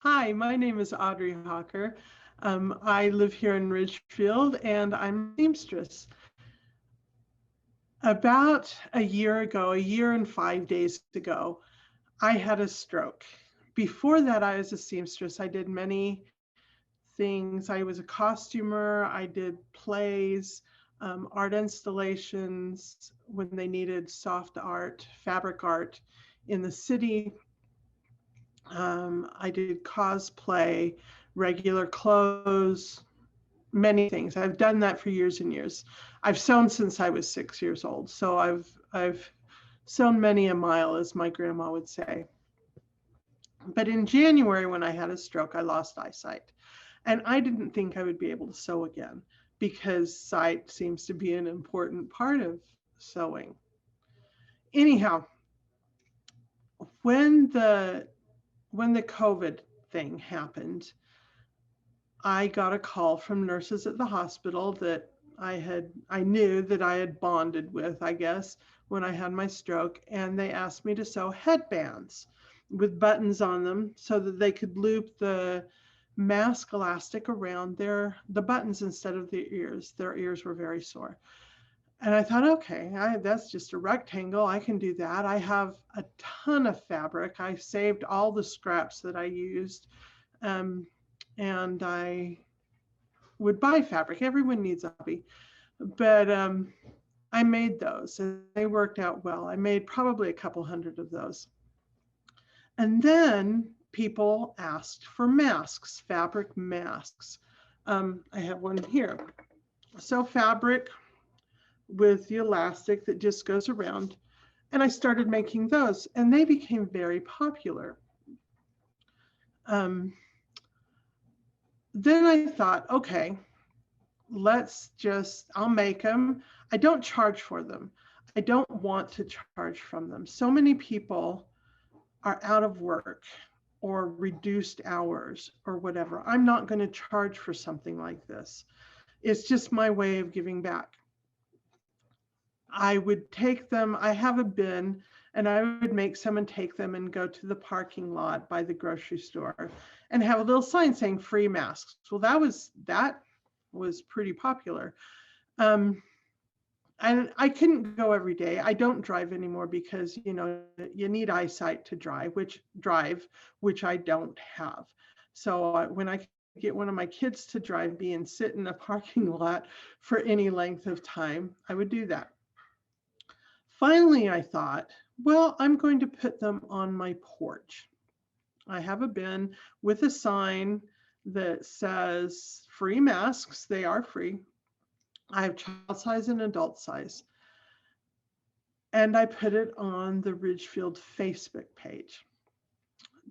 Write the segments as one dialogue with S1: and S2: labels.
S1: Hi, my name is Audrey Hawker. I live here in Ridgefield and I'm a seamstress. About a year and 5 days ago, I had a stroke. Before that, I was a seamstress. I did many things. I was a costumer, I did plays, art installations when they needed soft art, fabric art in the city. I did cosplay, regular clothes, many things. I've done that for years and years. I've sewn since I was 6 years old. So I've sewn many a mile, as my grandma would say. But in January, when I had a stroke, I lost eyesight. And I didn't think I would be able to sew again because sight seems to be an important part of sewing. Anyhow, when the when the COVID thing happened, I got a call from nurses at the hospital that I knew that I had bonded with, I guess, when I had my stroke, and they asked me to sew headbands with buttons on them so that they could loop the mask elastic around the buttons instead of the ears. Their ears were very sore. And I thought, okay, that's just a rectangle. I can do that. I have a ton of fabric. I saved all the scraps that I used. Um, and I would buy fabric. Everyone needs a hobby. But I made those and they worked out well. I made probably a couple hundred of those. And then people asked for masks, fabric masks. I have one here. So fabric with the elastic that just goes around. And I started making those and they became very popular. Um, then I thought, okay, I'll make them. I don't charge for them. I don't want to charge from them. So many people are out of work or reduced hours or whatever. I'm not going to charge for something like this. It's just my way of giving back. I would take them, I have a bin, and I would make some and take them and go to the parking lot by the grocery store and have a little sign saying free masks. Well, that was pretty popular. Um, and I couldn't go every day. I don't drive anymore because you need eyesight to drive, which I don't have. So when I get one of my kids to drive me and sit in a parking lot for any length of time, I would do that. Finally, I thought, well, I'm going to put them on my porch. I have a bin with a sign that says free masks. They are free. I have child size and adult size. And I put it on the Ridgefield Facebook page,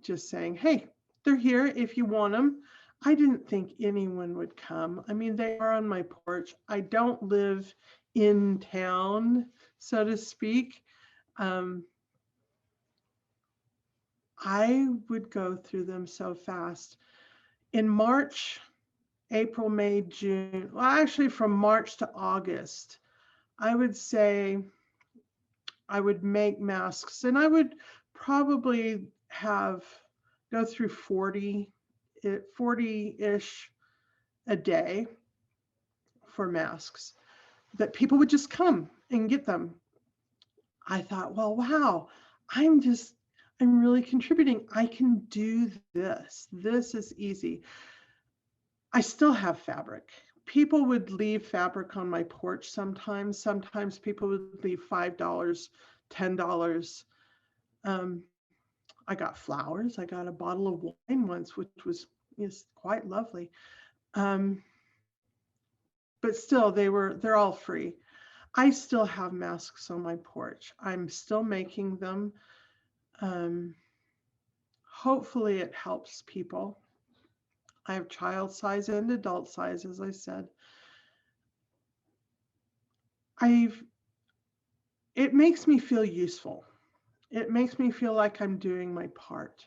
S1: just saying, hey, they're here if you want them. I didn't think anyone would come. I mean, they are on my porch. I don't live in town, so to speak. Um, I would go through them so fast. In March, April, May, June, well, actually from March to August, I would say I would make masks and I would probably go through 40-ish a day for masks that people would just come and get them. I thought, well, wow, I'm really contributing. I can do this. This is easy. I still have fabric. People would leave fabric on my porch sometimes. Sometimes people would leave $5, $10. Um, I got flowers. I got a bottle of wine once, which was quite lovely. But still, they're all free. I still have masks on my porch. I'm still making them. Um, Hopefully it helps people. I have child size and adult size, as I said. It makes me feel useful. It makes me feel like I'm doing my part.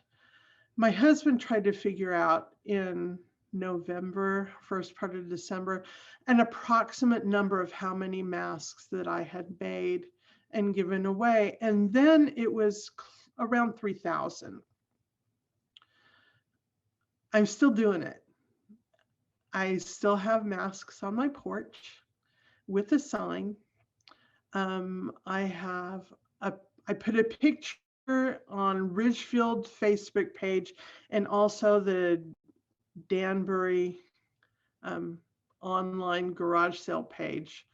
S1: My husband tried to figure out in November, first part of December, an approximate number of how many masks that I had made and given away. And then it was around 3,000. I'm still doing it. I still have masks on my porch with a sign. I have I put a picture on Ridgefield Facebook page and also the Danbury um, online garage sale page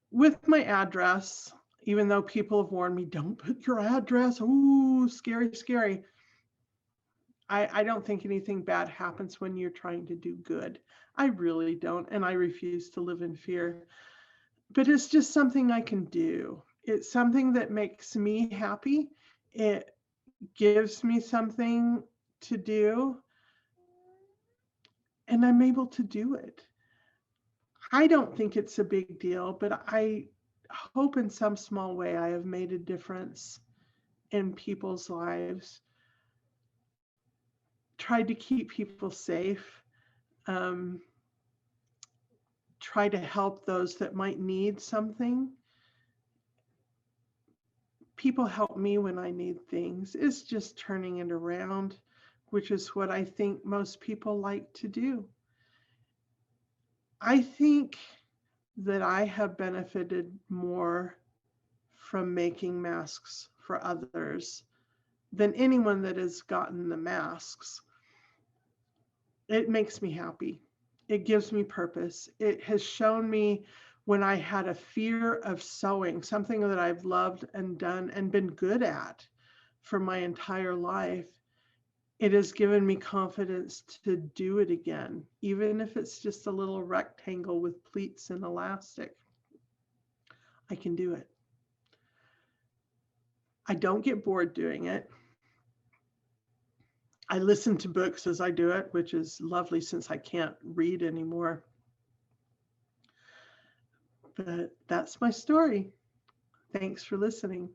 S1: with my address, even though people have warned me, don't put your address. Ooh, scary, scary. I don't think anything bad happens when you're trying to do good. I really don't. And I refuse to live in fear. But it's just something I can do. It's something that makes me happy. It gives me something to do, and I'm able to do it. I don't think it's a big deal, but I hope in some small way I have made a difference in people's lives, tried to keep people safe, um, try to help those that might need something. People help me when I need things. It's just turning it around, which is what I think most people like to do. I think that I have benefited more from making masks for others than anyone that has gotten the masks. It makes me happy. It gives me purpose. It has shown me when I had a fear of sewing, something that I've loved and done and been good at for my entire life. It has given me confidence to do it again, even if it's just a little rectangle with pleats and elastic. I can do it. I don't get bored doing it. I listen to books as I do it, which is lovely since I can't read anymore. But that's my story. Thanks for listening.